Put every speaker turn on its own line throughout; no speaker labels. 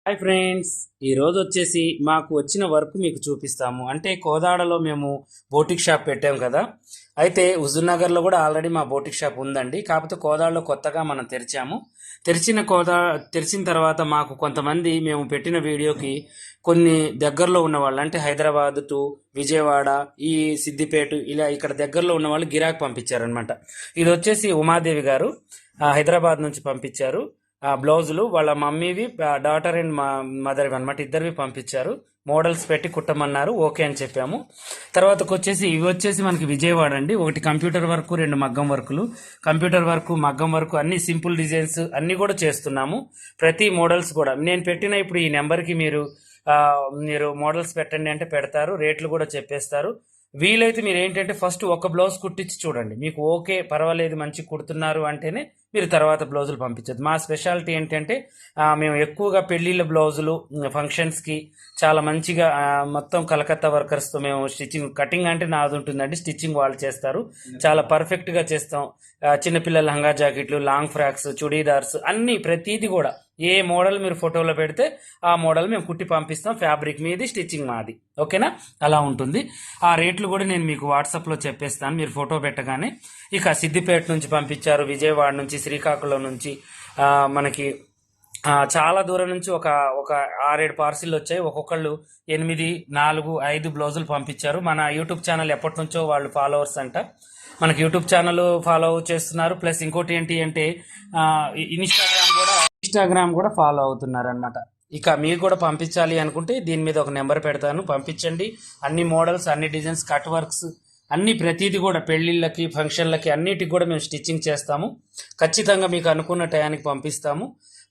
Hi friends, ఈరోజు వచ్చేసి మాకు వచ్చిన వర్క్ మీకు చూపిస్తాము. అంటే కోదాడలో మేము బోటిక్ షాప్ పెట్టాం కదా. అయితే హుజూర్నగర్లో కూడా ఆల్రెడీ మా బోటిక్ షాప్ ఉందండి. కాకపోతే కోదాడలో కొత్తగా మనం తెరిచాము. తెరిచిన తర్వాత మాకు కొంతమంది మేము పెట్టిన వీడియోకి కొన్ని దగ్గరలో ఉన్న వాళ్ళు, అంటే హైదరాబాద్ టు విజయవాడ, ఈ సిద్దిపేట, ఇలా ఇక్కడ దగ్గరలో ఉన్న వాళ్ళు గిరాకు పంపించారనమాట. ఇది వచ్చేసి ఉమాదేవి గారు హైదరాబాద్ నుంచి పంపించారు. బ్లౌజులు వాళ్ళ మమ్మీవి, డాటర్ అండ్ మదర్వి అనమాట, ఇద్దరివి పంపించారు. మోడల్స్ పెట్టి కుట్టమన్నారు, ఓకే అని చెప్పాము. తర్వాతకు వచ్చేసి ఇవి వచ్చేసి మనకి విజయవాడ అండి. ఒకటి కంప్యూటర్ వర్క్, రెండు మగ్గం వర్కులు. కంప్యూటర్ వర్క్, మగ్గం వర్క్ అన్ని సింపుల్ డిజైన్స్ అన్ని కూడా చేస్తున్నాము. ప్రతి మోడల్స్ కూడా నేను పెట్టిన ఇప్పుడు ఈ నెంబర్కి మీరు మోడల్స్ పెట్టండి అంటే పెడతారు, రేట్లు కూడా చెప్పేస్తారు. వీలైతే మీరు ఏంటంటే ఫస్ట్ ఒక బ్లౌజ్ కుట్టించి చూడండి, మీకు ఓకే పర్వాలేదు మంచి కుడుతున్నారు అంటేనే మీరు తర్వాత బ్లౌజులు పంపించదు. మా స్పెషాలిటీ ఏంటంటే మేము ఎక్కువగా పెళ్లిళ్ళ బ్లౌజులు, ఫంక్షన్స్కి చాలా మంచిగా మొత్తం కలకత్తా వర్కర్స్తో మేము స్టిచ్చింగ్, కటింగ్ అంటే నాది ఉంటుందండి, స్టిచ్చింగ్ వాళ్ళు చేస్తారు, చాలా పర్ఫెక్ట్గా చేస్తాం. చిన్నపిల్లల లంగా జాకెట్లు, లాంగ్ ఫ్రాక్స్, చుడీదార్స్ అన్నీ ప్రతిదీ కూడా ఏ మోడల్ మీరు ఫోటోలో పెడితే ఆ మోడల్ మేము కుట్టి పంపిస్తాం. ఫ్యాబ్రిక్ మీది, స్టిచ్చింగ్ మాది, ఓకేనా? అలా ఉంటుంది. ఆ రేట్లు కూడా నేను మీకు వాట్సాప్లో చెప్పేస్తాను మీరు ఫోటో పెట్టగానే. ఇక సిద్దిపేట నుంచి పంపించారు, విజయవాడ నుంచి, శ్రీకాకుళం నుంచి, మనకి చాలా దూరం నుంచి ఒక ఒక 6-7 పార్సిల్ వచ్చాయి. ఒక్కొక్కళ్ళు 8, 4, 5 బ్లౌజులు పంపించారు. మన యూట్యూబ్ ఛానల్ ఎప్పటి నుంచో వాళ్ళు ఫాలోవర్స్ అంట, మనకి యూట్యూబ్ ఛానల్ ఫాలో చేస్తున్నారు. ప్లస్ ఇంకోటి ఏంటి అంటే ఇన్స్టాగ్రామ్ కూడా ఫాలో అవుతున్నారు అనమాట. ఇక మీకు కూడా పంపించాలి అనుకుంటే దీని మీద ఒక నెంబర్ పెడతాను, పంపించండి. అన్ని మోడల్స్, అన్ని డిజైన్స్, కట్ వర్క్స్ అన్ని ప్రతిదీ కూడా పెళ్లిళ్ళకి, ఫంక్షన్లకి అన్నిటికి కూడా మేము స్టిచ్చింగ్ చేస్తాము. ఖచ్చితంగా మీకు అనుకున్న టయానికి పంపిస్తాము.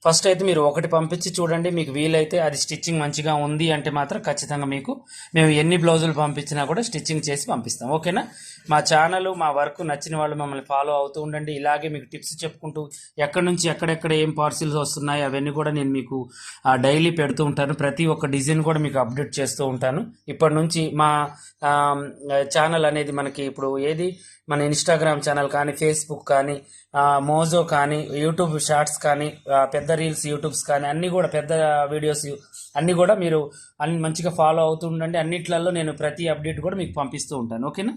ఫస్ట్ అయితే మీరు ఒకటి పంపించి చూడండి, మీకు వీలైతే అది స్టిచ్చింగ్ మంచిగా ఉంది అంటే మాత్రం ఖచ్చితంగా మీకు మేము ఎన్ని బ్లౌజులు పంపించినా కూడా స్టిచ్చింగ్ చేసి పంపిస్తాం, ఓకేనా? మా ఛానల్, మా వర్క్ నచ్చిన వాళ్ళు మమ్మల్ని ఫాలో అవుతూ ఉండండి. ఇలాగే మీకు టిప్స్ చెప్పుకుంటూ ఎక్కడి నుంచి ఎక్కడెక్కడ ఏం పార్సిల్స్ వస్తున్నాయి అవన్నీ కూడా నేను మీకు డైలీ పెడుతూ ఉంటాను. ప్రతి ఒక్క డిజైన్ కూడా మీకు అప్డేట్ చేస్తూ ఉంటాను. ఇప్పటి నుంచి మా ఛానల్ అనేది మనకి ఇప్పుడు మన ఇన్స్టాగ్రామ్ ఛానల్ కానీ, ఫేస్బుక్ కానీ, మోజో కానీ, యూట్యూబ్ షార్ట్స్ కానీ, పెద్ద రీల్స్ యూట్యూబ్స్ కానీ అన్నీ కూడా, పెద్ద వీడియోస్ అన్నీ కూడా మీరు మంచిగా ఫాలో అవుతూ ఉండండి. అన్నిట్లలో నేను ప్రతి అప్డేట్ కూడా మీకు పంపిస్తూ ఉంటాను, ఓకేనా?